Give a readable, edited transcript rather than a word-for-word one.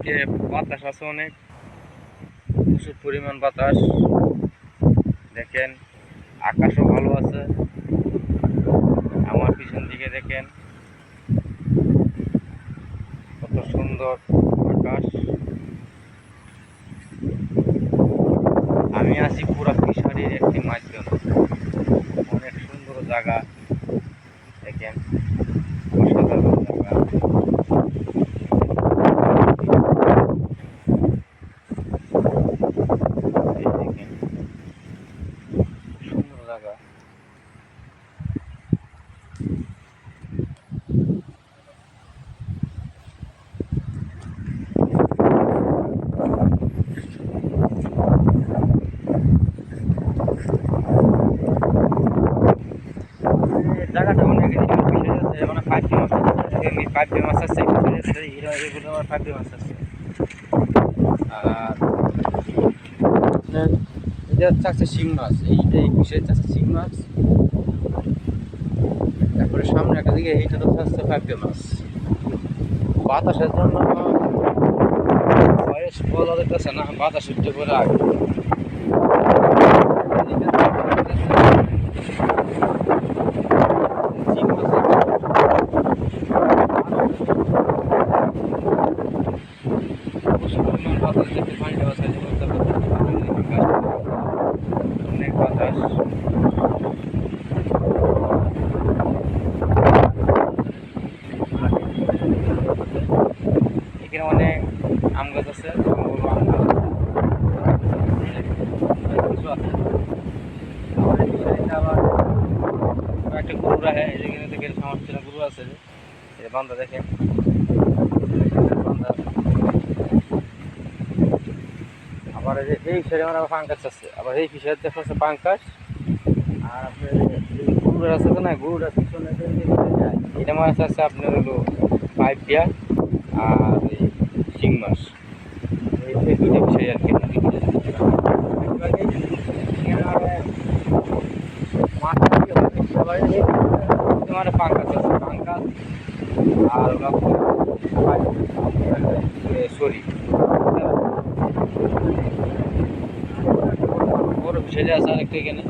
আজকে বাতাস আছে অনেক, প্রচুর পরিমাণ বাতাস। দেখেন আকাশও ভালো আছে। আমার পিছন দিকে দেখেন কত সুন্দর আকাশ। আমি আছি পুরা ফিশারির একটি মাধ্যমে, অনেক সুন্দর জায়গা। দেখেন অসাধারণ জায়গা। এই দেখেন সুন্দর জায়গা। জায়গাটা অনেক মানে 5 মাস আছে, 5 মাস আছে, এগুলো আমার 5 মাস আছে। আর এটা হচ্ছে আছে শিং মাছ, এইটা এই বিষয়ে আছে শিং মাছ। তারপরে সামনে একটা দিকে এইটা তো হচ্ছে 5 মাছ। বাতাসের জন্য বয়স বলা যাইতেছে না, বাতাস উঠতে পরে আগে অনেক বাতাস। এখানে অনেক আম গাছ আছে, বড় আম গাছ কিছু আছে। আবার একটা গরু রাখে, এখানে থেকে সমস্যা গরু আছে, যে বান্ধা দেখেন বান্ধা। আবার এই সাইডে আমার আবার পাঙ্কাশ আছে, আবার এই পিছনে দেখা হচ্ছে পাঙ্কাশ। আর আপনার গরুর আছে না, গরুটা পিছনে এটা মাছ আছে আপনার হলো পাইপ দিয়া আর এই শিং মাছ। এই দুইটা বিষয় আর কি মানে পাঙ্কাশ আছে, পাঙ্কাশ আর সরি বড় বিষয় আছে আরেকটা এখানে।